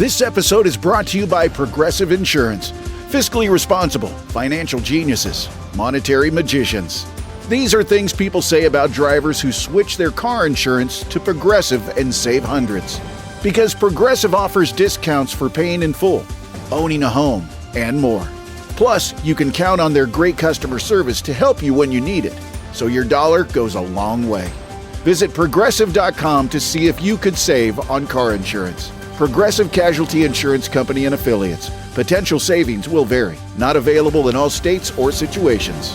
This episode is brought to you by Progressive Insurance. Fiscally responsible, financial geniuses, monetary magicians. These are things people say about drivers who switch their car insurance to Progressive and save hundreds. Because Progressive offers discounts for paying in full, owning a home, and more. Plus, you can count on their great customer service to help you when you need it, so your dollar goes a long way. Visit Progressive.com to see if you could save on car insurance. Progressive Casualty Insurance Company and Affiliates. Potential savings will vary. Not available in all states or situations.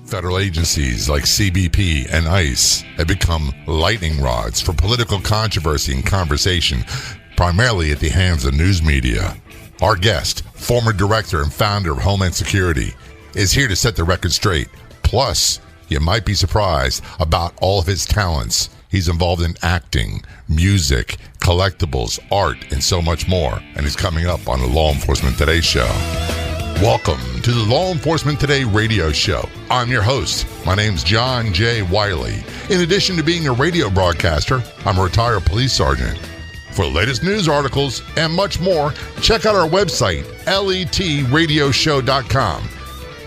Federal agencies like CBP and ICE have become lightning rods for political controversy and conversation, primarily at the hands of news media. Our guest, former director and founder of Homeland Security, is here to set the record straight. Plus, you might be surprised about all of his talents. He's involved in acting, music, collectibles, art, and so much more. And he's coming up on the Law Enforcement Today show. Welcome to the Law Enforcement Today radio show. I'm your host. My name's John J. Wiley. In addition to being a radio broadcaster, I'm a retired police sergeant. For the latest news articles and much more, check out our website, letradioshow.com.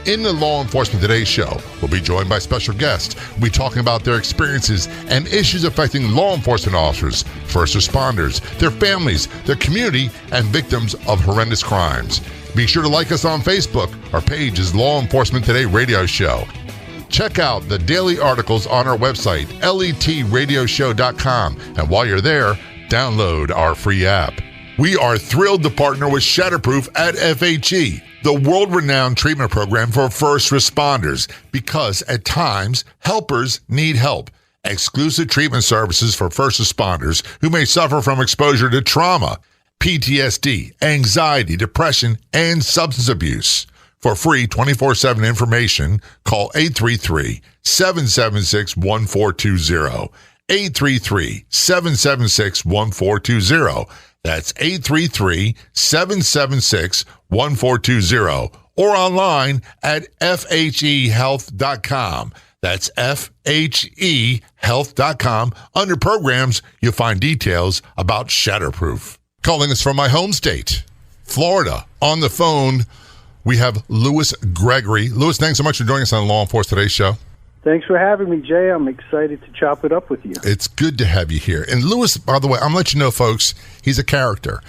In the Law Enforcement Today show, we'll be joined by special guests. We'll be talking about their experiences and issues affecting law enforcement officers, first responders, their families, their community, and victims of horrendous crimes. Be sure to like us on Facebook. Our page is Law Enforcement Today Radio Show. Check out the daily articles on our website, letradioshow.com. And while you're there, download our free app. We are thrilled to partner with Shatterproof at FHE, the world-renowned treatment program for first responders, because at times, helpers need help. Exclusive treatment services for first responders who may suffer from exposure to trauma, PTSD, anxiety, depression, and substance abuse. For free 24/7 information, call 833-776-1420. 833-776-1420. That's 833-776-1420. Or online at fhehealth.com. That's fhehealth.com. Under programs, you'll find details about Shatterproof. Calling us from my home state, Florida. On the phone, we have Louis Gregory. Louis, thanks so much for joining us on the Law Enforcement Today show. Thanks for having me, Jay. I'm excited to chop it up with you. It's good to have you here. And Louis, by the way, I'm going to let you know, folks, he's a character.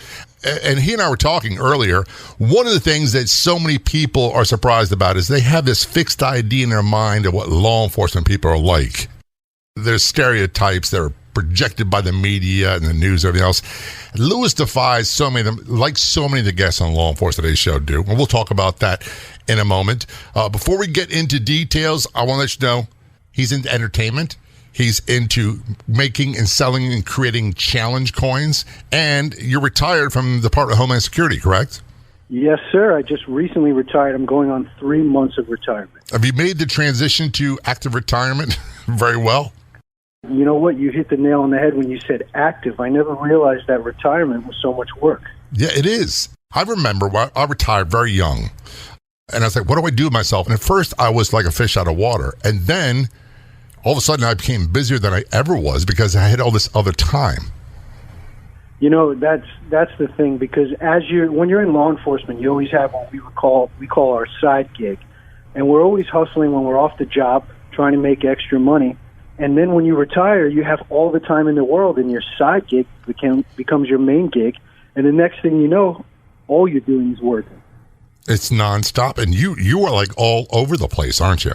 And he and I were talking earlier. One of the things that so many people are surprised about is they have this fixed idea in their mind of what law enforcement people are like. There's stereotypes that are projected by the media and the news and everything else. Louis defies so many of them, like so many of the guests on Law Enforcement Today's show do. And we'll talk about that in a moment. Before we get into details, I want to let you know he's into entertainment. He's into making and selling and creating challenge coins. And you're retired from the Department of Homeland Security, correct? Yes, sir. I just recently retired. I'm going on 3 months of retirement. Have you made the transition to active retirement very well? You know what? You hit the nail on the head when you said active. I never realized that retirement was so much work. Yeah, it is. I remember I retired very young. And I was like, what do I do with myself? And at first, I was like a fish out of water. And then, all of a sudden, I became busier than I ever was because I had all this other time. You know, that's the thing, because when you're in law enforcement, you always have what we call our side gig. And we're always hustling when we're off the job, trying to make extra money. And then when you retire, you have all the time in the world, and your side gig becomes your main gig. And the next thing you know, all you're doing is working. It's nonstop. And you are like all over the place, aren't you?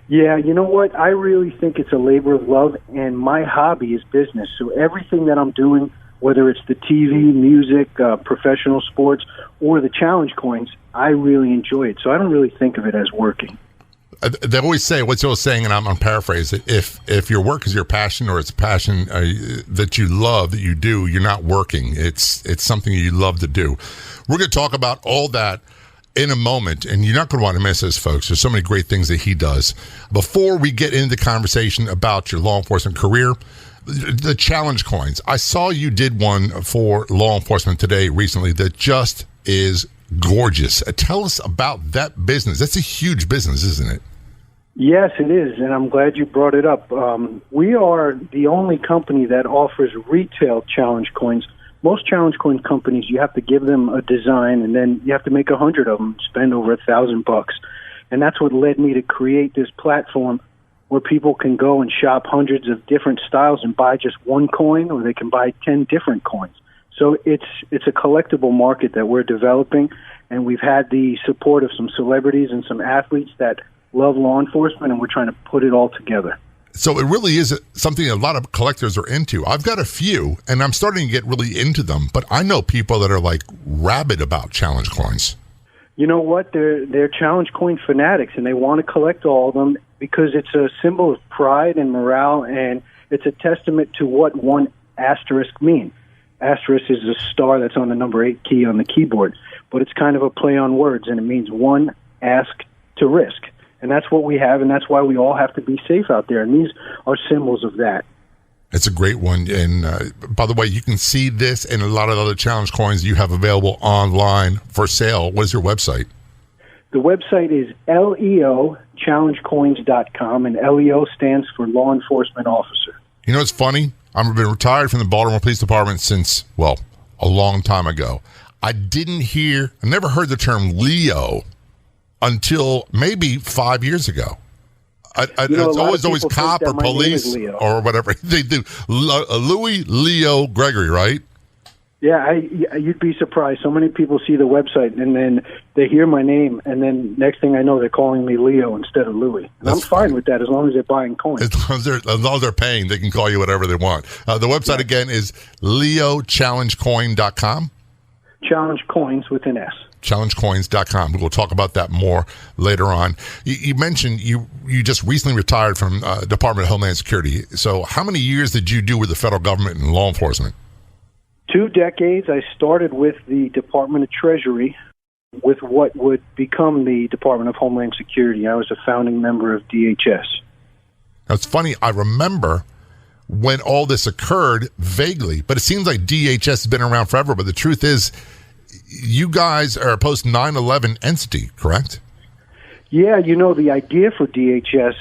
Yeah, you know what? I really think it's a labor of love, and my hobby is business. So everything that I'm doing, whether it's the TV, music, professional sports, or the challenge coins, I really enjoy it. So I don't really think of it as working. They always say, what's the old saying, and I'm paraphrasing, if your work is your passion, or it's a passion that you love, that you do, you're not working. It's something you love to do. We're going to talk about all that in a moment, and you're not going to want to miss this, folks. There's so many great things that he does. Before we get into the conversation about your law enforcement career, the challenge coins. I saw you did one for Law Enforcement Today recently that just is gorgeous. Tell us about that business. That's a huge business, isn't it? Yes, it is, and I'm glad you brought it up. We are the only company that offers retail challenge coins. Most challenge coin companies, you have to give them a design, and then you have to make 100 of them, spend over $1,000. And that's what led me to create this platform where people can go and shop hundreds of different styles and buy just one coin, or they can buy 10 different coins. So it's a collectible market that we're developing, and we've had the support of some celebrities and some athletes that love law enforcement, and we're trying to put it all together. So it really is something a lot of collectors are into. I've got a few, and I'm starting to get really into them, but I know people that are like rabid about challenge coins. You know what? They're challenge coin fanatics, and they want to collect all of them because it's a symbol of pride and morale, and it's a testament to what one asterisk means. Asterisk is a star that's on the number 8 key on the keyboard, but it's kind of a play on words, and it means one ask to risk. And that's what we have, and that's why we all have to be safe out there. And these are symbols of that. It's a great one. And by the way, you can see this and a lot of other challenge coins you have available online for sale. What is your website? The website is leochallengecoins.com, and LEO stands for Law Enforcement Officer. You know, it's funny. I've been retired from the Baltimore Police Department since, well, a long time ago. I never heard the term Leo until maybe 5 years ago. It's always cop or police or whatever. They do. Louis Leo Gregory, right? Yeah, you'd be surprised. So many people see the website and then they hear my name, and then next thing I know, they're calling me Leo instead of Louis. And I'm fine with that as long as they're buying coins. As long as they're paying, they can call you whatever they want. The website again is leochallengecoin.com. Challenge coins with an S. challengecoins.com. We'll talk about that more later on. You mentioned you just recently retired from Department of Homeland Security. So how many years did you do with the federal government and law enforcement? 2 decades. I started with the Department of Treasury, with what would become the Department of Homeland Security. I was a founding member of DHS. Now, it's funny, I remember when all this occurred vaguely, but it seems like DHS has been around forever. But the truth is, you guys are a post 9/11 entity, correct? Yeah, the idea for DHS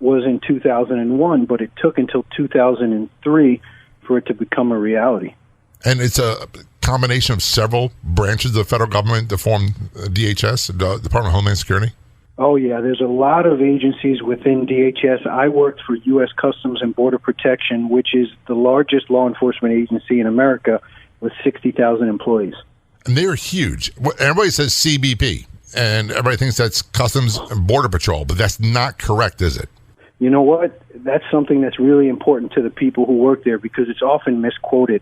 was in 2001, but it took until 2003 for it to become a reality. And it's a combination of several branches of the federal government that form DHS, the Department of Homeland Security? Oh, yeah. There's a lot of agencies within DHS. I worked for U.S. Customs and Border Protection, which is the largest law enforcement agency in America with 60,000 employees. And they're huge. Everybody says CBP, and everybody thinks that's Customs and Border Patrol, but that's not correct, is it? You know what? That's something that's really important to the people who work there because it's often misquoted.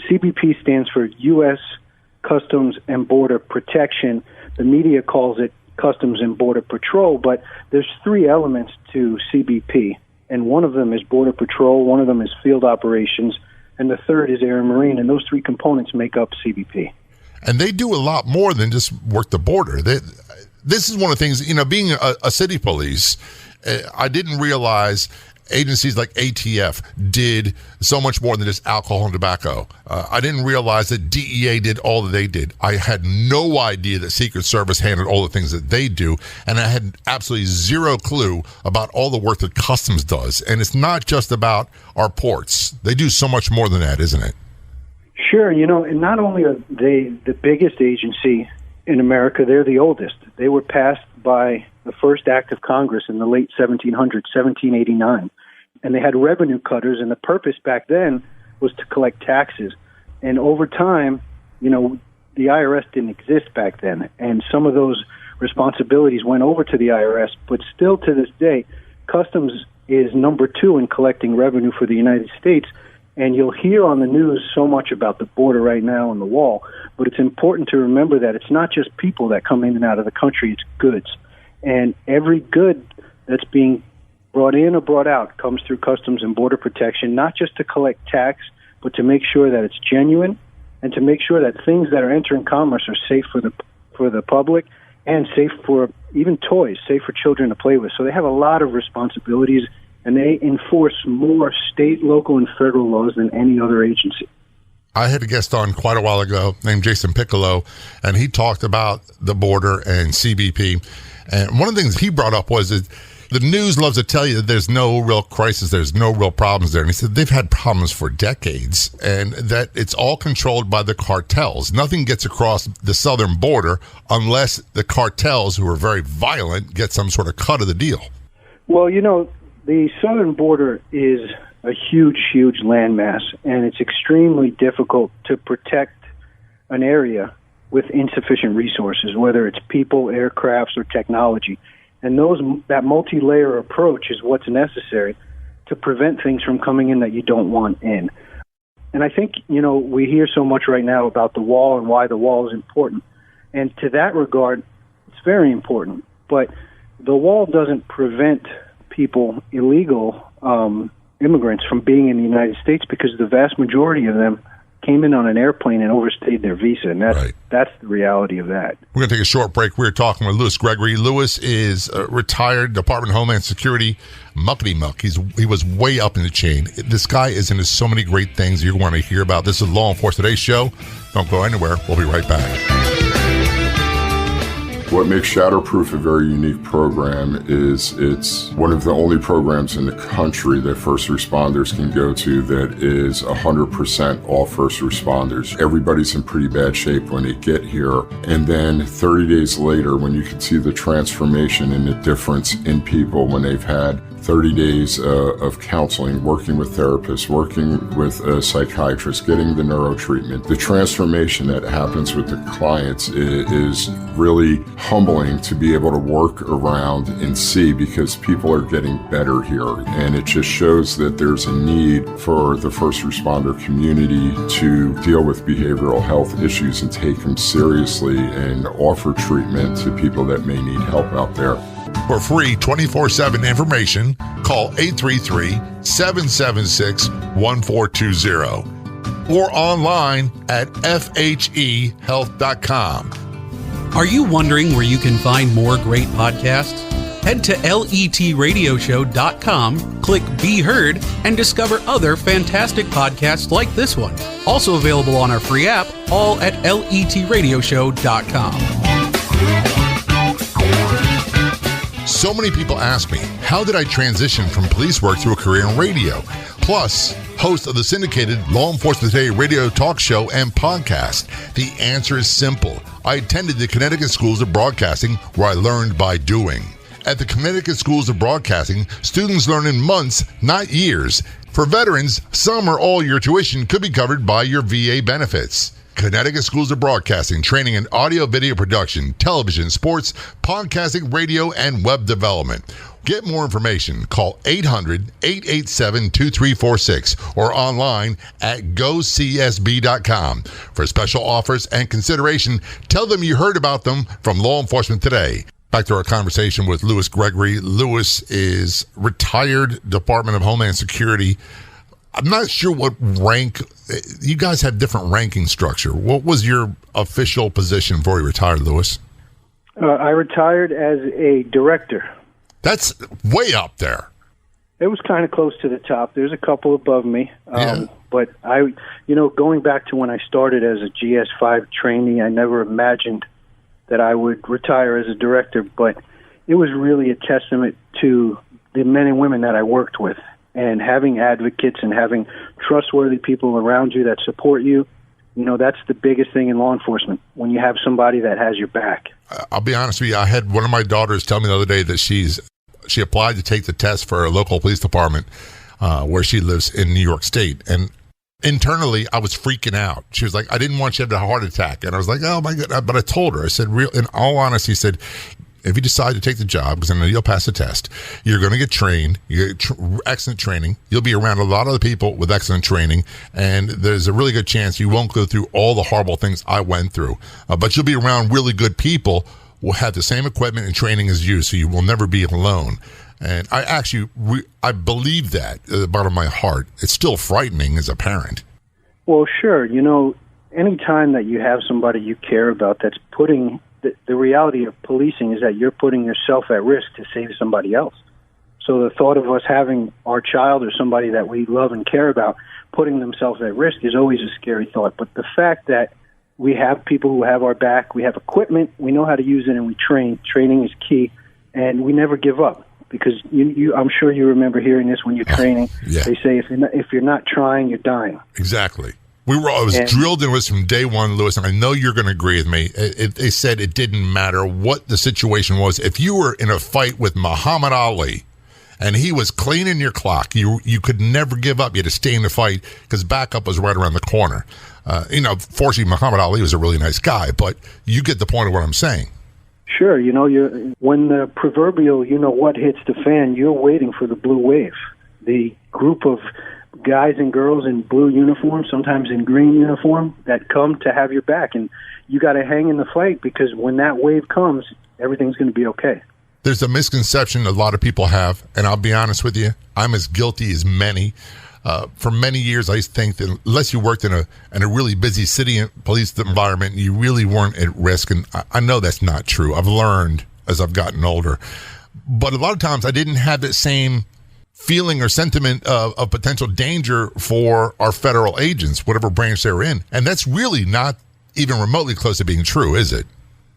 CBP stands for U.S. Customs and Border Protection. The media calls it Customs and Border Patrol, but there's 3 elements to CBP, and one of them is Border Patrol, one of them is Field Operations, and the third is Air and Marine, and those 3 components make up CBP. And they do a lot more than just work the border. This is one of the things, being a city police, I didn't realize agencies like ATF did so much more than just alcohol and tobacco. I didn't realize that DEA did all that they did. I had no idea that Secret Service handled all the things that they do, and I had absolutely zero clue about all the work that Customs does. And it's not just about our ports. They do so much more than that, isn't it? Sure, and not only are they the biggest agency in America, they're the oldest. They were passed by the first act of Congress in the late 1700s, 1789. And they had revenue cutters, and the purpose back then was to collect taxes. And over time, the IRS didn't exist back then, and some of those responsibilities went over to the IRS, but still to this day, Customs is number 2 in collecting revenue for the United States. And you'll hear on the news so much about the border right now and the wall, but it's important to remember that it's not just people that come in and out of the country, it's goods. And every good that's being brought in or brought out comes through Customs and Border Protection, not just to collect tax, but to make sure that it's genuine and to make sure that things that are entering commerce are safe for the public and safe for even toys, safe for children to play with. So they have a lot of responsibilities, and they enforce more state, local, and federal laws than any other agency. I had a guest on quite a while ago named Jason Piccolo, and he talked about the border and CBP. And one of the things he brought up was that the news loves to tell you that there's no real crisis, there's no real problems there. And he said they've had problems for decades, and that it's all controlled by the cartels. Nothing gets across the southern border unless the cartels, who are very violent, get some sort of cut of the deal. Well, the southern border is a huge, huge landmass, and it's extremely difficult to protect an area with insufficient resources, whether it's people, aircrafts, or technology. And that multi-layer approach is what's necessary to prevent things from coming in that you don't want in. And I think, we hear so much right now about the wall and why the wall is important. And to that regard, it's very important. But the wall doesn't prevent people, illegal immigrants, from being in the United States, because the vast majority of them came in on an airplane and overstayed their visa, and that's the reality of that. We're going to take a short break. We're talking with Louis Gregory. Louis is retired Department of Homeland Security muckety muck. He was way up in the chain. This guy is into so many great things you want to hear about. This is Law Enforcement Today's show. Don't go anywhere. We'll be right back. What makes Shatterproof a very unique program is it's one of the only programs in the country that first responders can go to that is 100% all first responders. Everybody's in pretty bad shape when they get here. And then 30 days later, when you can see the transformation and the difference in people when they've had 30 days of counseling, working with therapists, working with a psychiatrist, getting the neuro treatment. The transformation that happens with the clients is really humbling to be able to work around and see, because people are getting better here. And it just shows that there's a need for the first responder community to deal with behavioral health issues and take them seriously and offer treatment to people that may need help out there. For free 24/7 information, call 833-776-1420 or online at fhealth.com. Are you wondering where you can find more great podcasts? Head to letradioshow.com, click Be Heard, and discover other fantastic podcasts like this one. Also available on our free app, all at letradioshow.com. So many people ask me, how did I transition from police work to a career in radio? Plus, host of the syndicated Law Enforcement Today radio talk show and podcast. The answer is simple. I attended the Connecticut Schools of Broadcasting, where I learned by doing. At the Connecticut Schools of Broadcasting, students learn in months, not years. For veterans, some or all your tuition could be covered by your VA benefits. Connecticut Schools of Broadcasting, training in audio, video production, television, sports, podcasting, radio, and web development. Get more information. Call 800-887-2346 or online at gocsb.com. For special offers and consideration, tell them you heard about them from Law Enforcement Today. Back to our conversation with Louis Gregory. Louis is retired Department of Homeland Security. I'm not sure what rank. You guys have different ranking structure. What was your official position before you retired, Louis? I retired as a director. That's way up there. It was kind of close to the top. There's a couple above me. Yeah. But going back to when I started as a GS5 trainee, I never imagined that I would retire as a director. But it was really a testament to the men and women that I worked with. And having advocates and having trustworthy people around you that support you, that's the biggest thing in law enforcement, when you have somebody that has your back. I'll be honest with you. I had one of my daughters tell me the other day that she applied to take the test for a local police department where she lives in New York State. And internally, I was freaking out. She was like, I didn't want you to have a heart attack. And I was like, oh, my God. But I told her, I said, in all honesty, I said, if you decide to take the job, because I know you'll pass the test, you're going to get trained. You get excellent training. You'll be around a lot of the people with excellent training, and there's a really good chance you won't go through all the horrible things I went through. But you'll be around really good people who will have the same equipment and training as you, so you will never be alone. And I believe that at the bottom of my heart. It's still frightening as a parent. Well, sure. Any time that you have somebody you care about that's putting... The reality of policing is that you're putting yourself at risk to save somebody else. So the thought of us having our child or somebody that we love and care about putting themselves at risk is always a scary thought. But the fact that we have people who have our back, we have equipment, we know how to use it, and we train. Training is key, and we never give up. because I'm sure you remember hearing this when you're training. Yeah. They say if you're not trying, you're dying. Exactly. I was drilled into this from day one, Lewis, and I know you're going to agree with me. They said it didn't matter what the situation was. If you were in a fight with Muhammad Ali and he was cleaning your clock, you could never give up. You had to stay in the fight because backup was right around the corner. Fortunately, Muhammad Ali was a really nice guy, but you get the point of what I'm saying. Sure. When the proverbial what hits the fan, you're waiting for the blue wave. The group of guys and girls in blue uniform, sometimes in green uniform, that come to have your back. And you got to hang in the fight because when that wave comes, everything's going to be okay. There's a misconception a lot of people have, and I'll be honest with you, I'm as guilty as many. For many years, I used to think that unless you worked in a really busy city and police environment, you really weren't at risk. And I know that's not true. I've learned as I've gotten older. But a lot of times I didn't have that same feeling or sentiment of potential danger for our federal agents, whatever branch they're in. And that's really not even remotely close to being true, is it?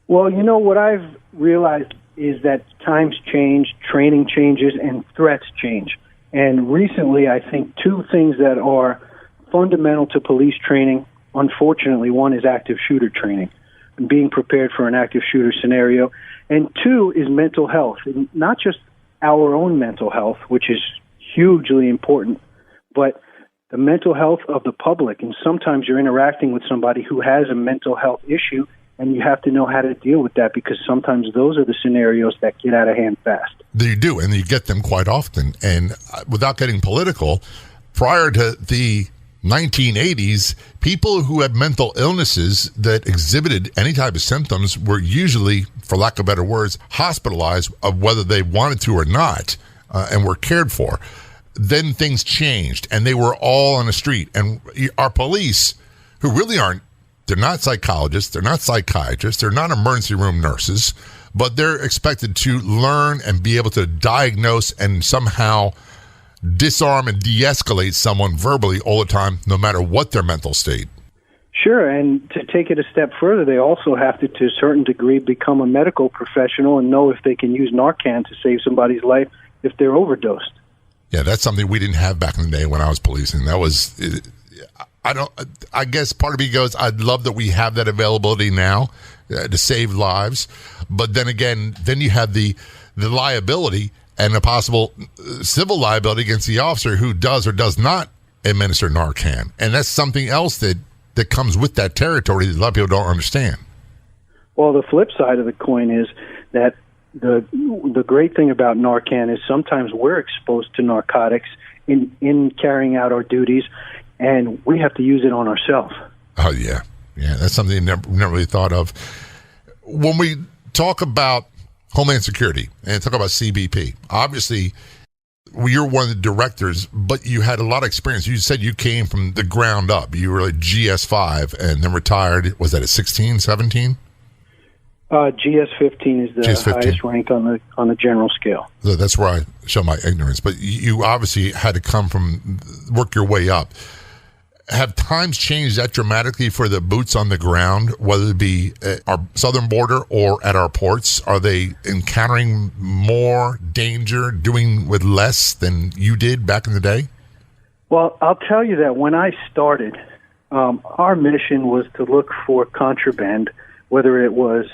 Well, what I've realized is that times change, training changes, and threats change. And recently, I think two things that are fundamental to police training, unfortunately, one is active shooter training and being prepared for an active shooter scenario. And two is mental health, and not just our own mental health, which is hugely important, but the mental health of the public. And sometimes you're interacting with somebody who has a mental health issue, and you have to know how to deal with that because sometimes those are the scenarios that get out of hand fast. You do, and you get them quite often. And without getting political, prior to the 1980s, people who had mental illnesses that exhibited any type of symptoms were usually, for lack of better words, hospitalized, whether they wanted to or not, and were cared for. Then things changed, and they were all on the street. And our police, who really aren't, they're not psychologists, they're not psychiatrists, they're not emergency room nurses, but they're expected to learn and be able to diagnose and somehow disarm and de-escalate someone verbally all the time, no matter what their mental state. Sure, and to take it a step further, they also have to a certain degree, become a medical professional and know if they can use Narcan to save somebody's life if they're overdosed. Yeah, that's something we didn't have back in the day when I was policing. That was, I guess part of me goes, I'd love that we have that availability now to save lives. But then again, then you have the liability and a possible civil liability against the officer who does or does not administer Narcan. And that's something else that comes with that territory that a lot of people don't understand. Well, the flip side of the coin is that the great thing about Narcan is sometimes we're exposed to narcotics in carrying out our duties, and we have to use it on ourselves. Oh, yeah. Yeah, that's something I never really thought of. When we talk about Homeland Security and talk about CBP, obviously you're one of the directors, but you had a lot of experience. You said you came from the ground up. You were like GS5 and then retired. Was that at 16, 17? GS15 is the GS15. highest rank on the general scale. So that's where I show my ignorance. But you obviously had to work your way up. Have times changed that dramatically for the boots on the ground, whether it be at our southern border or at our ports? Are they encountering more danger, doing with less than you did back in the day? Well, I'll tell you that when I started, our mission was to look for contraband, whether it was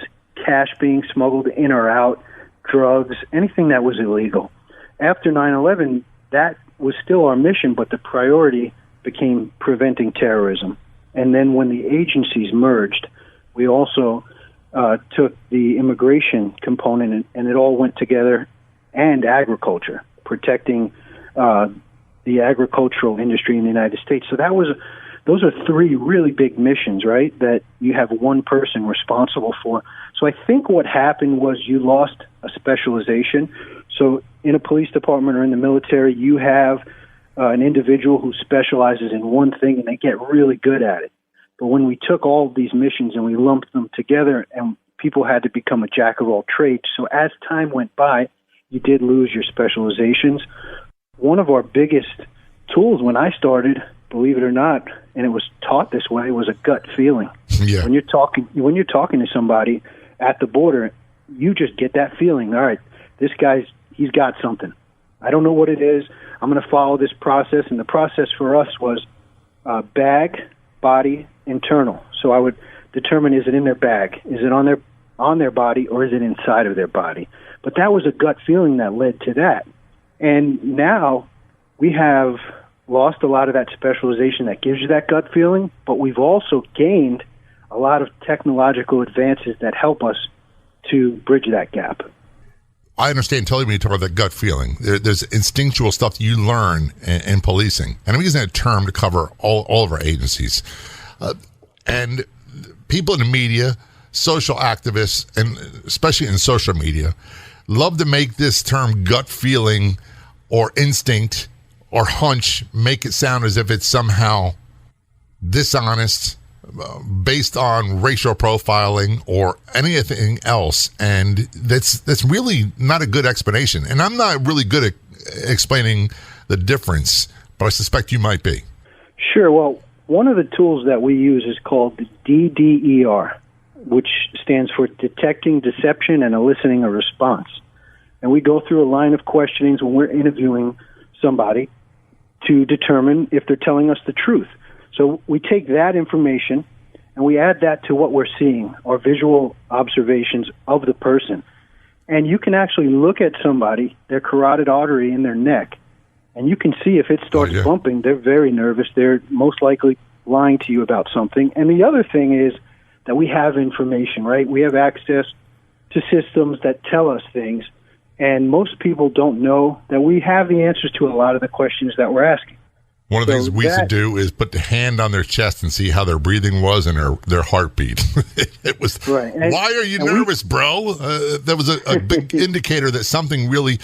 cash being smuggled in or out, drugs, anything that was illegal. After 9/11, that was still our mission, but the priority became preventing terrorism. And then when the agencies merged, we also took the immigration component and it all went together, and agriculture, protecting the agricultural industry in the United States. So those are three really big missions, right, that you have one person responsible for. So I think what happened was you lost a specialization. So in a police department or in the military, you have an individual who specializes in one thing and they get really good at it. But when we took all of these missions and we lumped them together, and people had to become a jack of all trades. So as time went by, you did lose your specializations. One of our biggest tools when I started, believe it or not, and it was taught this way, was a gut feeling. Yeah. When you're talking to somebody at the border, you just get that feeling. All right, this guy's he's got something. I don't know what it is. I'm going to follow this process. And the process for us was bag, body, internal. So I would determine, is it in their bag? Is it on their body, or is it inside of their body? But that was a gut feeling that led to that. And now we have lost a lot of that specialization that gives you that gut feeling, but we've also gained a lot of technological advances that help us to bridge that gap. I understand totally when you talk about that gut feeling. There's instinctual stuff that you learn in policing. And I'm using that term to cover all of our agencies. And people in the media, social activists, and especially in social media, love to make this term gut feeling or instinct or hunch make it sound as if it's somehow dishonest, based on racial profiling or anything else, and that's really not a good explanation. And I'm not really good at explaining the difference, but I suspect you might be. Sure. Well, one of the tools that we use is called the DDER, which stands for Detecting Deception and Eliciting a Response. And we go through a line of questionings when we're interviewing somebody to determine if they're telling us the truth. So we take that information and we add that to what we're seeing, our visual observations of the person. And you can actually look at somebody, their carotid artery in their neck, and you can see if it starts bumping, they're very nervous. They're most likely lying to you about something. And the other thing is that we have information, right? We have access to systems that tell us things, and most people don't know that we have the answers to a lot of the questions that we're asking. One of the things we used to do is put the hand on their chest and see how their breathing was and their heartbeat. It was, right. Why are you nervous, bro? That was a big indicator that something really...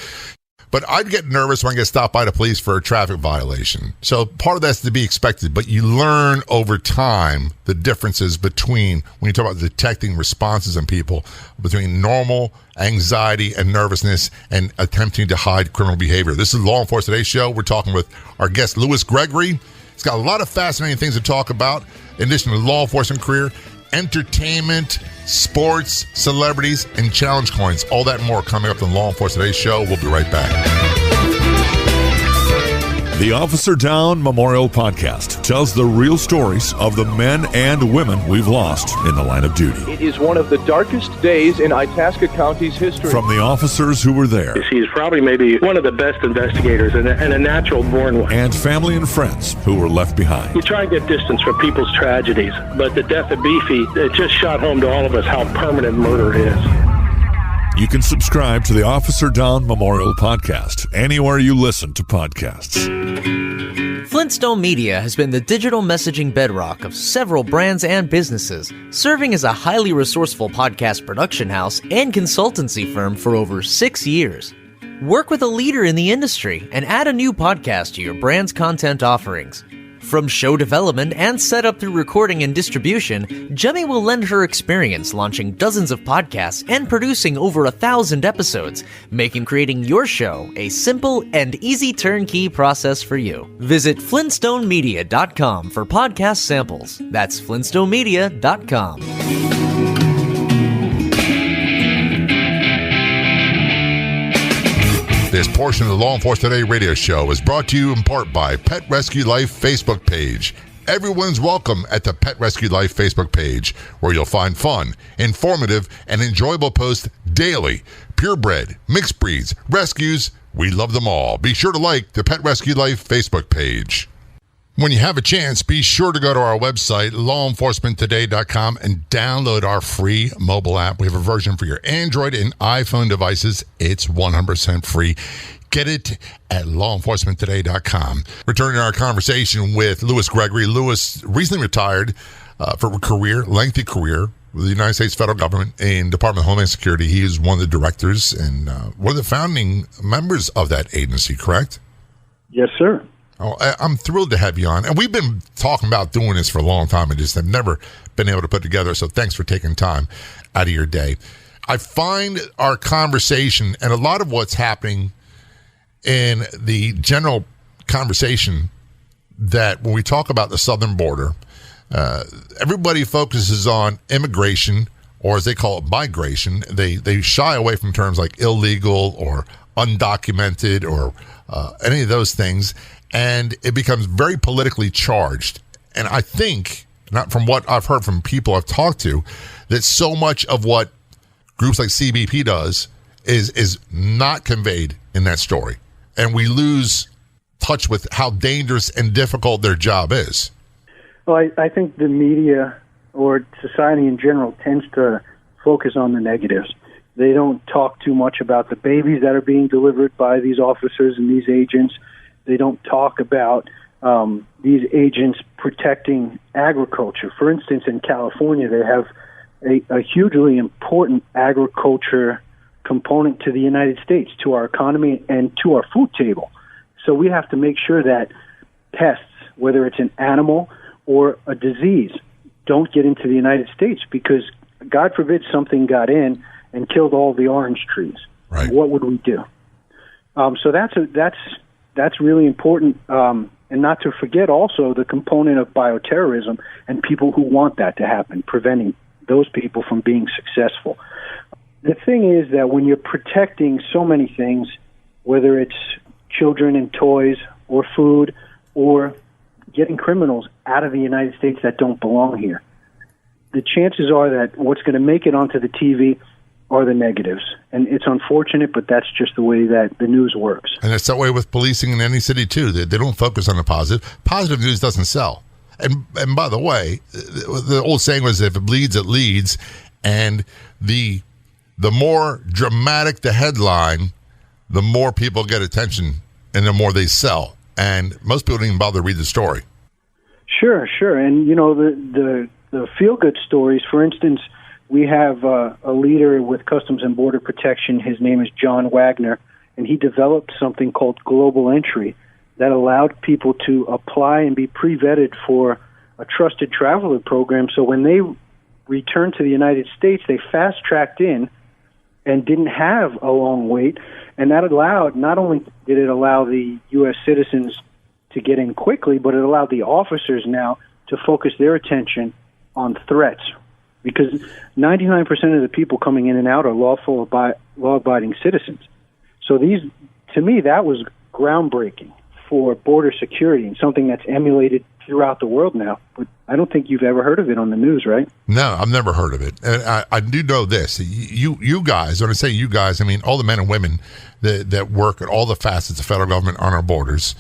But I'd get nervous when I get stopped by the police for a traffic violation. So part of that's to be expected, but you learn over time the differences between, when you talk about detecting responses in people, between normal anxiety and nervousness and attempting to hide criminal behavior. This is Law Enforcement Today show. We're talking with our guest, Louis Gregory. He's got a lot of fascinating things to talk about, in addition to law enforcement career, entertainment, sports, celebrities, and challenge coins. All that and more coming up on Law Enforcement Today show. We'll be right back. The Officer Down Memorial Podcast tells the real stories of the men and women we've lost in the line of duty. It is one of the darkest days in Itasca County's history. From the officers who were there. He's probably maybe one of the best investigators and a natural born one. And family and friends who were left behind. You try and get distance from people's tragedies, but the death of Beefy, it just shot home to all of us how permanent murder is. You can subscribe to the Officer Down Memorial Podcast anywhere you listen to podcasts. Flintstone Media has been the digital messaging bedrock of several brands and businesses, serving as a highly resourceful podcast production house and consultancy firm for over 6 years. Work with a leader in the industry and add a new podcast to your brand's content offerings. From show development and setup through recording and distribution, Jemmy will lend her experience launching dozens of podcasts and producing over 1,000 episodes, making creating your show a simple and easy turnkey process for you. Visit flintstonemedia.com for podcast samples. That's flintstonemedia.com. This portion of the Law Enforcement Today radio show is brought to you in part by Pet Rescue Life Facebook page. Everyone's welcome at the Pet Rescue Life Facebook page, where you'll find fun, informative, and enjoyable posts daily. Purebred, mixed breeds, rescues, we love them all. Be sure to like the Pet Rescue Life Facebook page. When you have a chance, be sure to go to our website, lawenforcementtoday.com, and download our free mobile app. We have a version for your Android and iPhone devices. It's 100% free. Get it at lawenforcementtoday.com. Returning to our conversation with Louis Gregory. Louis recently retired for a lengthy career with the United States federal government in Department of Homeland Security. He is one of the directors and one of the founding members of that agency, correct? Yes, sir. Oh, I'm thrilled to have you on. And we've been talking about doing this for a long time and just have never been able to put together. So thanks for taking time out of your day. I find our conversation and a lot of what's happening in the general conversation that when we talk about the southern border, everybody focuses on immigration, or as they call it, migration. They shy away from terms like illegal or undocumented or any of those things, and it becomes very politically charged. And I think, not from what I've heard from people I've talked to, that so much of what groups like CBP does is not conveyed in that story. And we lose touch with how dangerous and difficult their job is. Well, I think the media or society in general tends to focus on the negatives. They don't talk too much about the babies that are being delivered by these officers and these agents. They don't talk about these agents protecting agriculture. For instance, in California, they have a hugely important agriculture component to the United States, to our economy, and to our food table. So we have to make sure that pests, whether it's an animal or a disease, don't get into the United States, because God forbid something got in and killed all the orange trees. Right. What would we do? So that's really important, and not to forget also the component of bioterrorism and people who want that to happen, preventing those people from being successful. The thing is that when you're protecting so many things, whether it's children and toys or food or getting criminals out of the United States that don't belong here, the chances are that what's going to make it onto the TV are the negatives. And it's unfortunate, but that's just the way that the news works. And it's that way with policing in any city, too. They don't focus on the positive. Positive news doesn't sell. And by the way, the old saying was, if it bleeds, it leads. And the more dramatic the headline, the more people get attention and the more they sell. And most people don't even bother to read the story. Sure. And, you know, the feel-good stories, for instance, we have a leader with Customs and Border Protection. His name is John Wagner, and he developed something called Global Entry that allowed people to apply and be pre-vetted for a trusted traveler program. So when they returned to the United States, they fast-tracked in and didn't have a long wait. And that allowed, not only did it allow the U.S. citizens to get in quickly, but it allowed the officers now to focus their attention on threats. Because 99% of the people coming in and out are law-abiding citizens. So to me, that was groundbreaking for border security and something that's emulated throughout the world now. But I don't think you've ever heard of it on the news, right? No, I've never heard of it. And I do know this. You guys, when I say you guys, I mean all the men and women that work at all the facets of federal government on our borders.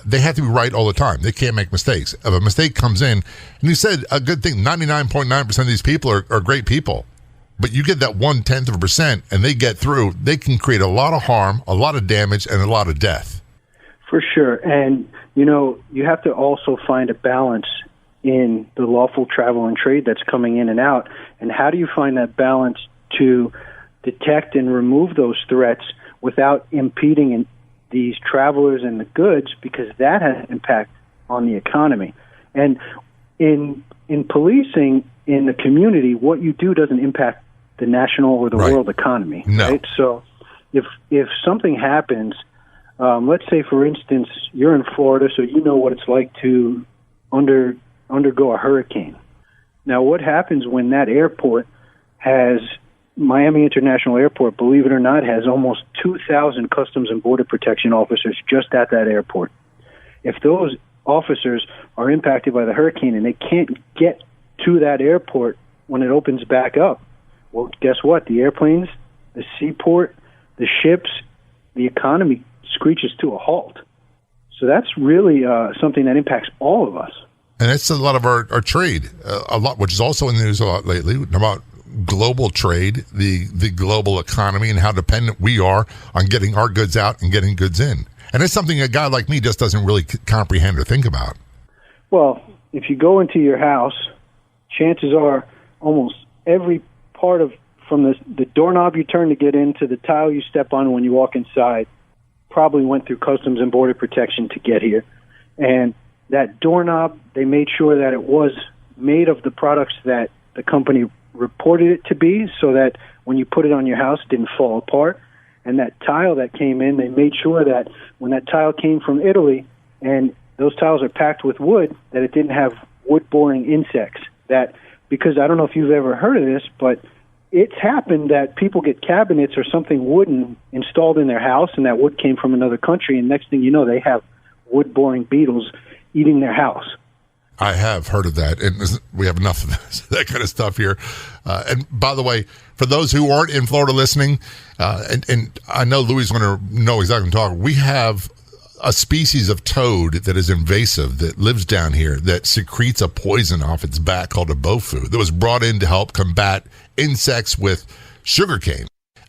They have to be right all the time. They can't make mistakes. If a mistake comes in, and you said a good thing, 99.9% of these people are great people. But you get that 0.1%, and they get through, they can create a lot of harm, a lot of damage, and a lot of death. For sure. And, you know, you have to also find a balance in the lawful travel and trade that's coming in and out. And how do you find that balance to detect and remove those threats without impeding these travelers and the goods, because that has an impact on the economy. And in policing in the community, what you do doesn't impact the national or the world economy. No. Right? So if something happens, let's say, for instance, you're in Florida, so you know what it's like to undergo a hurricane. Now, what happens when that airport has Miami International Airport, believe it or not, has almost 2,000 Customs and Border Protection officers just at that airport. If those officers are impacted by the hurricane and they can't get to that airport when it opens back up, well, guess what? The airplanes, the seaport, the ships, the economy screeches to a halt. So that's really something that impacts all of us. And it's a lot of our trade, a lot, which is also in the news a lot lately, about global trade, the global economy, and how dependent we are on getting our goods out and getting goods in. And it's something a guy like me just doesn't really comprehend or think about. Well, if you go into your house, chances are almost every part of, from the doorknob you turn to get into the tile you step on when you walk inside, probably went through Customs and Border Protection to get here. And that doorknob, they made sure that it was made of the products that the company reported it to be, so that when you put it on your house, it didn't fall apart. And that tile that came in, they made sure that when that tile came from Italy, and those tiles are packed with wood, that it didn't have wood-boring insects. That, because I don't know if you've ever heard of this, but it's happened that people get cabinets or something wooden installed in their house, and that wood came from another country, and next thing you know, they have wood-boring beetles eating their house. I have heard of that, and we have enough of that kind of stuff here. And by the way, for those who aren't in Florida listening, and I know Louis is going to know exactly what I'm talking about, we have a species of toad that is invasive that lives down here that secretes a poison off its back called a bofu that was brought in to help combat insects with sugarcane.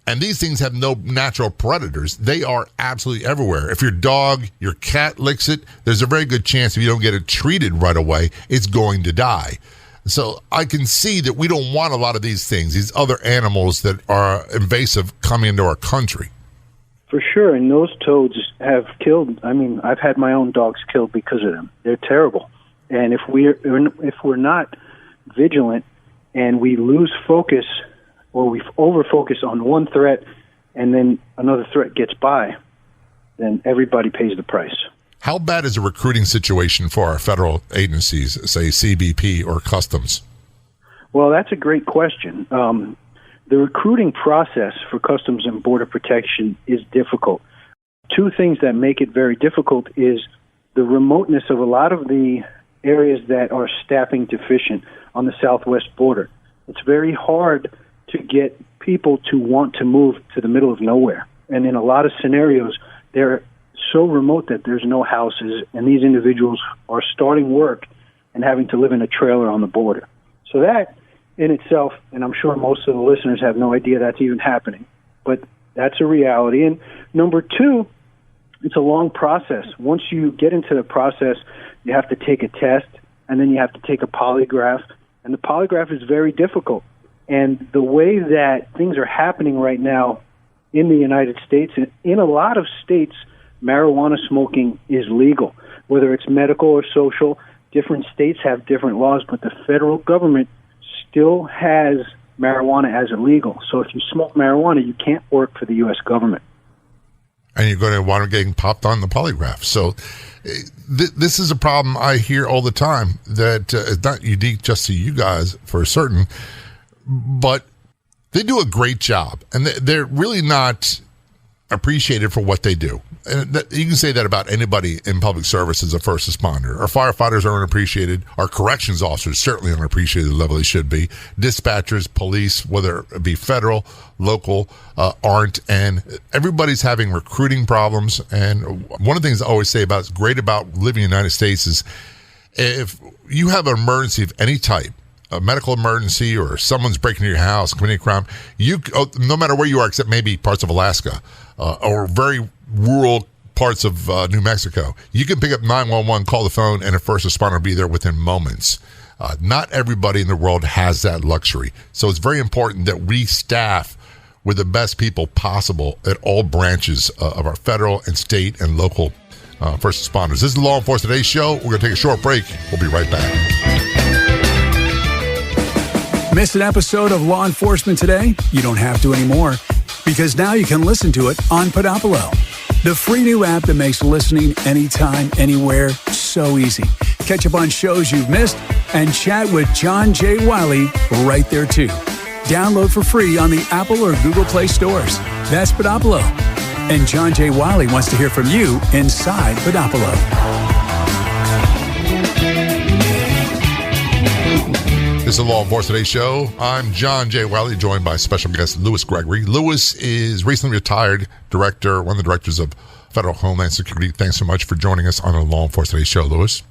And these things have no natural predators. They are absolutely everywhere. If your dog, your cat licks it, there's a very good chance if you don't get it treated right away, it's going to die. So I can see that we don't want a lot of these things, these other animals that are invasive coming into our country. For sure, and those toads have killed. I mean, I've had my own dogs killed because of them. They're terrible. And if we're not vigilant and we lose focus, or we over-focus on one threat and then another threat gets by, then everybody pays the price. How bad is the recruiting situation for our federal agencies, say CBP or Customs? Well, that's a great question. The recruiting process for Customs and Border Protection is difficult. Two things that make it very difficult is the remoteness of a lot of the areas that are staffing deficient on the southwest border. It's very hard to get people to want to move to the middle of nowhere. And in a lot of scenarios, they're so remote that there's no houses, and these individuals are starting work and having to live in a trailer on the border. So that in itself, and I'm sure most of the listeners have no idea that's even happening, but that's a reality. And number two, it's a long process. Once you get into the process, you have to take a test, and then you have to take a polygraph, and the polygraph is very difficult. And the way that things are happening right now in the United States, and in a lot of states, marijuana smoking is legal. Whether it's medical or social, different states have different laws, but the federal government still has marijuana as illegal. So if you smoke marijuana, you can't work for the U.S. government. And you're going to wind up getting popped on the polygraph. So this is a problem I hear all the time that is not unique just to you guys for certain, but they do a great job, and they're really not appreciated for what they do. And you can say that about anybody in public service as a first responder. Our firefighters are unappreciated. Our corrections officers certainly aren't appreciated at the level they should be. Dispatchers, police, whether it be federal, local, aren't. And everybody's having recruiting problems. And one of the things I always say about it's great about living in the United States is if you have an emergency of any type, a medical emergency or someone's breaking into your house, committing a crime, no matter where you are, except maybe parts of Alaska or very rural parts of New Mexico, you can pick up 911, call the phone, and a first responder will be there within moments. Not everybody in the world has that luxury. So it's very important that we staff with the best people possible at all branches of our federal and state and local first responders. This is the Law Enforcement Today show. We're going to take a short break. We'll be right back. Miss an episode of Law Enforcement Today? You don't have to anymore, because now you can listen to it on Podopolo, the free new app that makes listening anytime, anywhere so easy. Catch up on shows you've missed and chat with John J. Wiley right there too. Download for free on the Apple or Google Play stores. That's Podopolo. And John J. Wiley wants to hear from you inside Podopolo. This is the Law Enforcement Today show. I'm John J. Wiley, joined by special guest Louis Gregory. Louis is recently retired director, one of the directors of Federal Homeland Security. Thanks so much for joining us on the Law Enforcement Today show, Louis.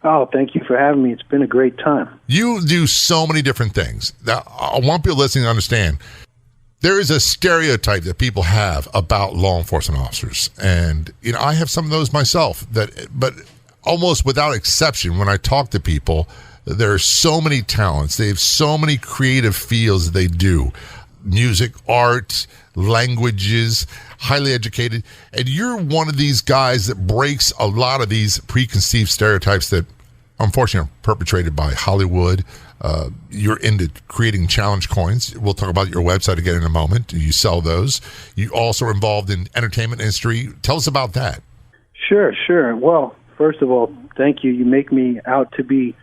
Oh, thank you for having me. It's been a great time. You do so many different things. Now, I want people listening to understand there is a stereotype that people have about law enforcement officers. And, I have some of those myself, but almost without exception, when I talk to people, there are so many talents. They have so many creative fields that they do. Music, art, languages, highly educated. And you're one of these guys that breaks a lot of these preconceived stereotypes that, unfortunately, are perpetrated by Hollywood. You're into creating challenge coins. We'll talk about your website again in a moment. You sell those. You also are involved in entertainment industry. Tell us about that. Sure. Well, first of all, thank you. You make me out to be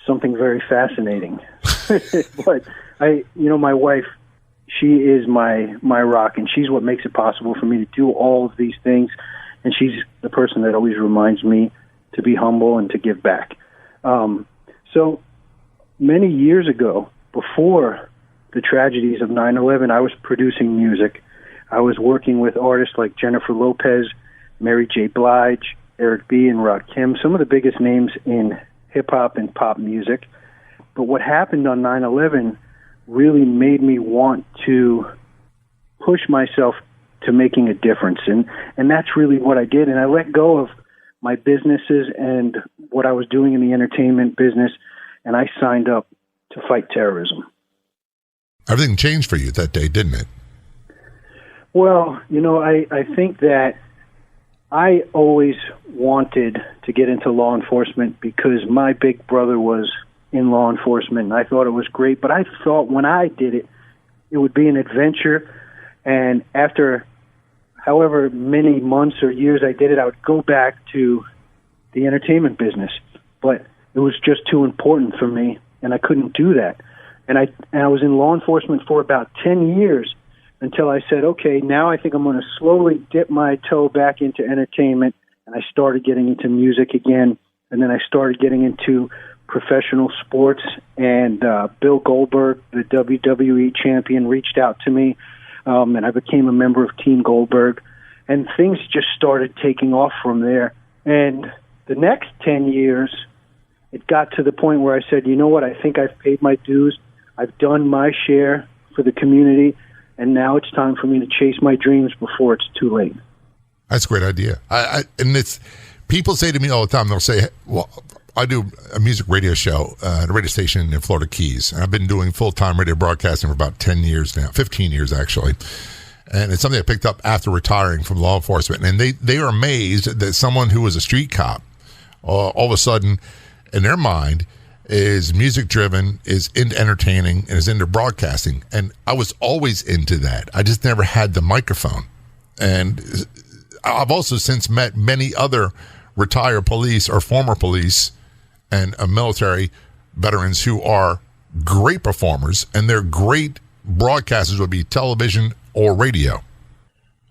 something very fascinating. But My wife, she is my rock, and she's what makes it possible for me to do all of these things. And she's the person that always reminds me to be humble and to give back. So many years ago, before the tragedies of 9/11, I was producing music. I was working with artists like Jennifer Lopez, Mary J. Blige, Eric B. and Rakim, some of the biggest names in hip-hop and pop music. But what happened on 9/11 really made me want to push myself to making a difference. And that's really what I did. And I let go of my businesses and what I was doing in the entertainment business, and I signed up to fight terrorism. Everything changed for you that day, didn't it? Well, I think that I always wanted to get into law enforcement because my big brother was in law enforcement, and I thought it was great. But I thought when I did it, it would be an adventure. And after however many months or years I did it, I would go back to the entertainment business. But it was just too important for me, and I couldn't do that. And I was in law enforcement for about 10 years until I said, okay, now I think I'm going to slowly dip my toe back into entertainment. And I started getting into music again. And then I started getting into professional sports. And Bill Goldberg, the WWE champion, reached out to me. And I became a member of Team Goldberg. And things just started taking off from there. And the next 10 years, it got to the point where I said, you know what, I think I've paid my dues. I've done my share for the community, and now it's time for me to chase my dreams before it's too late. That's a great idea. And it's people say to me all the time, they'll say, well, I do a music radio show at a radio station in Florida Keys, and I've been doing full-time radio broadcasting for about 10 years now, 15 years actually. And it's something I picked up after retiring from law enforcement. And they are amazed that someone who was a street cop, all of a sudden, in their mind, is music-driven, is into entertaining, and is into broadcasting. And I was always into that. I just never had the microphone. And I've also since met many other retired police or former police and military veterans who are great performers, and they're great broadcasters, would be television or radio.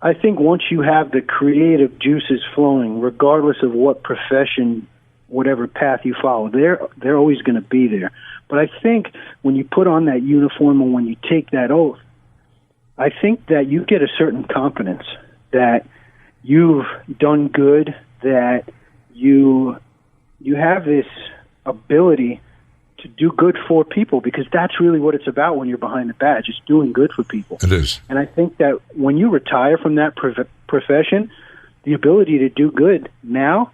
I think once you have the creative juices flowing, regardless of what profession, whatever path you follow, they're always going to be there. But I think when you put on that uniform and when you take that oath, I think that you get a certain confidence that you've done good, that you have this ability to do good for people, because that's really what it's about when you're behind the badge. It's doing good for people. It is. And I think that when you retire from that profession, the ability to do good now,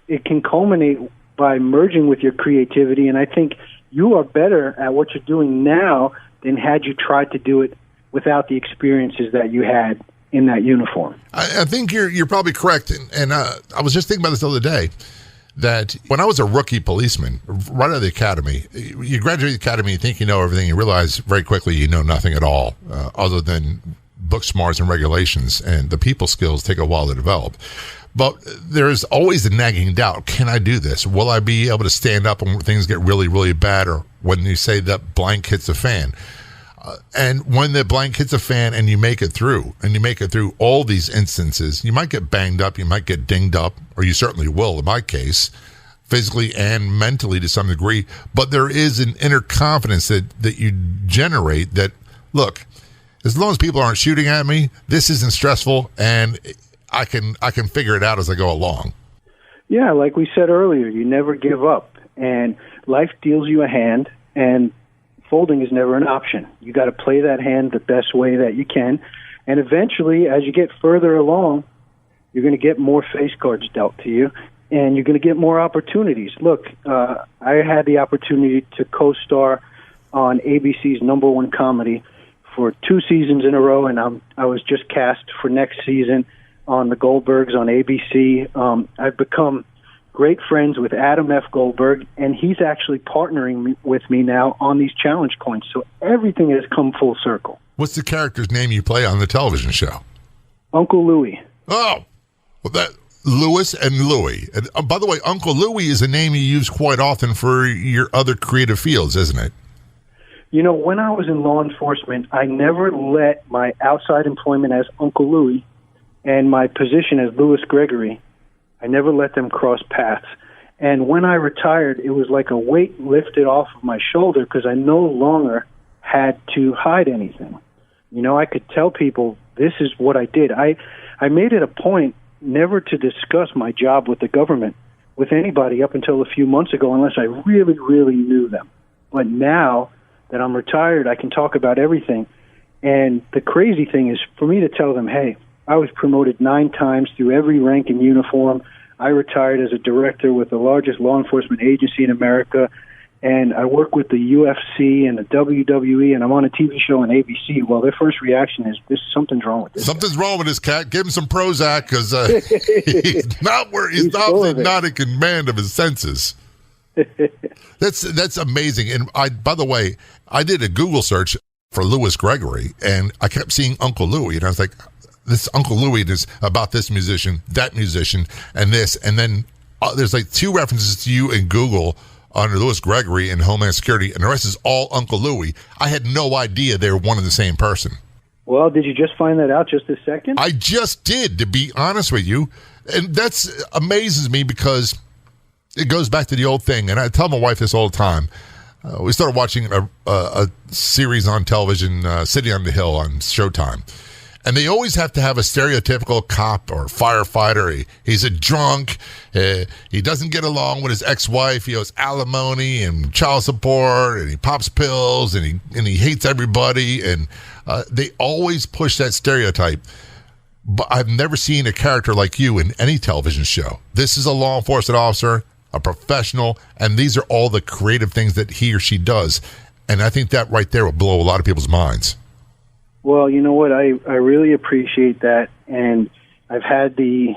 it can culminate by merging with your creativity. And I think you are better at what you're doing now than had you tried to do it without the experiences that you had in that uniform. I think you're probably correct. And I was just thinking about this the other day, that when I was a rookie policeman, right out of the academy, you graduate the academy, you think you know everything, you realize very quickly you know nothing at all, other than book smarts and regulations, and the people skills take a while to develop. But there's always the nagging doubt, can I do this? Will I be able to stand up when things get really, really bad, or when you say that blank hits a fan? And when the blank hits a fan and you make it through, and you make it through all these instances, you might get banged up, you might get dinged up, or you certainly will, in my case, physically and mentally to some degree. But there is an inner confidence that you generate that, look, as long as people aren't shooting at me, this isn't stressful, and I can figure it out as I go along. Yeah, like we said earlier, you never give up. And life deals you a hand, and folding is never an option. You got to play that hand the best way that you can. And eventually, as you get further along, you're going to get more face cards dealt to you, and you're going to get more opportunities. Look, I had the opportunity to co-star on ABC's #1 comedy for 2 seasons in a row, and I was just cast for next season on the Goldbergs on ABC. I've become great friends with Adam F. Goldberg, and he's actually partnering with me now on these challenge coins. So everything has come full circle. What's the character's name you play on the television show? Uncle Louie. Oh, well, that Louis and Louie. And by the way, Uncle Louie is a name you use quite often for your other creative fields, isn't it? You know, when I was in law enforcement, I never let my outside employment as Uncle Louie and my position as Louis Gregory, I never let them cross paths. And when I retired, it was like a weight lifted off of my shoulder because I no longer had to hide anything. You know, I could tell people this is what I did. I made it a point never to discuss my job with the government with anybody up until a few months ago unless I really, really knew them. But now that I'm retired, I can talk about everything. And the crazy thing is for me to tell them, hey, I was promoted 9 times through every rank and uniform. I retired as a director with the largest law enforcement agency in America, and I work with the UFC and the WWE, and I'm on a TV show on ABC. Well, their first reaction is, something's wrong with this. Something's wrong with this cat. Give him some Prozac because he's not in command of his senses. That's amazing. And by the way, I did a Google search for Louis Gregory, and I kept seeing Uncle Louie, and I was like, this Uncle Louie is about this musician, that musician, and this. And then there's like 2 references to you in Google under Louis Gregory and Homeland Security, and the rest is all Uncle Louie. I had no idea they were one and the same person. Well, did you just find that out just a second? I just did, to be honest with you. And that amazes me because it goes back to the old thing, and I tell my wife this all the time. We started watching a series on television, City on the Hill on Showtime. And they always have to have a stereotypical cop or firefighter. He's a drunk. He doesn't get along with his ex-wife. He owes alimony and child support, and he pops pills, and he hates everybody. And they always push that stereotype. But I've never seen a character like you in any television show. This is a law enforcement officer, a professional, and these are all the creative things that he or she does. And I think that right there will blow a lot of people's minds. Well, you know what? I really appreciate that, and I've had the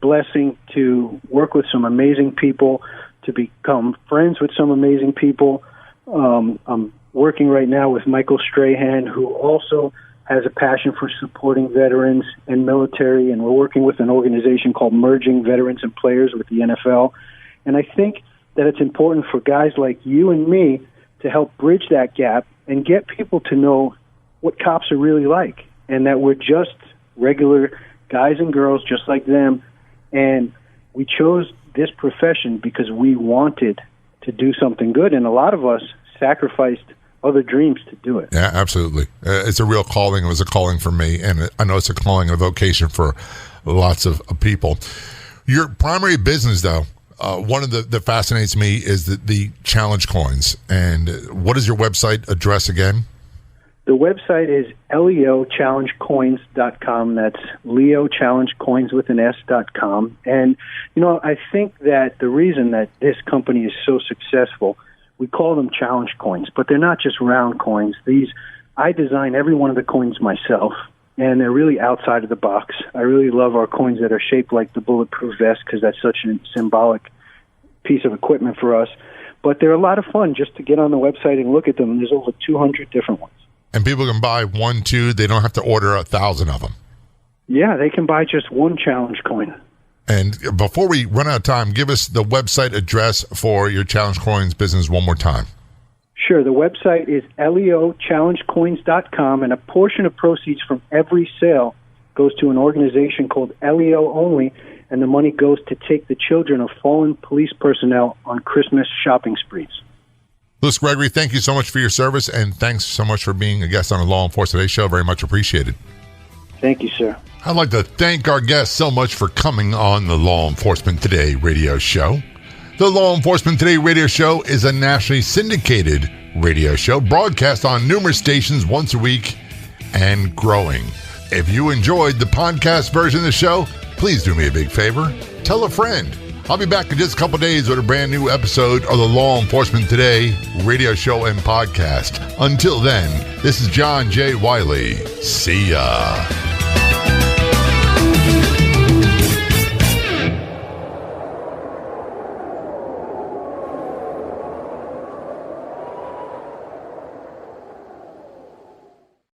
blessing to work with some amazing people, to become friends with some amazing people. I'm working right now with Michael Strahan, who also has a passion for supporting veterans and military, and we're working with an organization called Merging Veterans and Players with the NFL. And I think that it's important for guys like you and me to help bridge that gap and get people to know what cops are really like, and that we're just regular guys and girls just like them. And we chose this profession because we wanted to do something good, and a lot of us sacrificed other dreams to do it. Yeah, absolutely. It's a real calling. It was a calling for me, and I know it's a calling and a vocation for lots of people. Your primary business, though, one of the fascinates me is the challenge coins. And what is your website address again? The website is leochallengecoins.com. That's leochallengecoins with an S.com. And, you know, I think that the reason that this company is so successful, we call them challenge coins, but they're not just round coins. I design every one of the coins myself, and they're really outside of the box. I really love our coins that are shaped like the bulletproof vest because that's such a symbolic piece of equipment for us. But they're a lot of fun just to get on the website and look at them. There's over 200 different ones. And people can buy 1, 2. They don't have to order 1,000 of them. Yeah, they can buy just one challenge coin. And before we run out of time, give us the website address for your challenge coins business one more time. Sure. The website is leochallengecoins.com, and a portion of proceeds from every sale goes to an organization called LEO Only, and the money goes to take the children of fallen police personnel on Christmas shopping sprees. Louis Gregory, thank you so much for your service, and thanks so much for being a guest on the Law Enforcement Today show. Very much appreciated. Thank you, sir. I'd like to thank our guests so much for coming on the Law Enforcement Today radio show. The Law Enforcement Today radio show is a nationally syndicated radio show broadcast on numerous stations once a week and growing. If you enjoyed the podcast version of the show, please do me a big favor. Tell a friend. I'll be back in just a couple days with a brand new episode of the Law Enforcement Today radio show and podcast. Until then, this is John J. Wiley. See ya.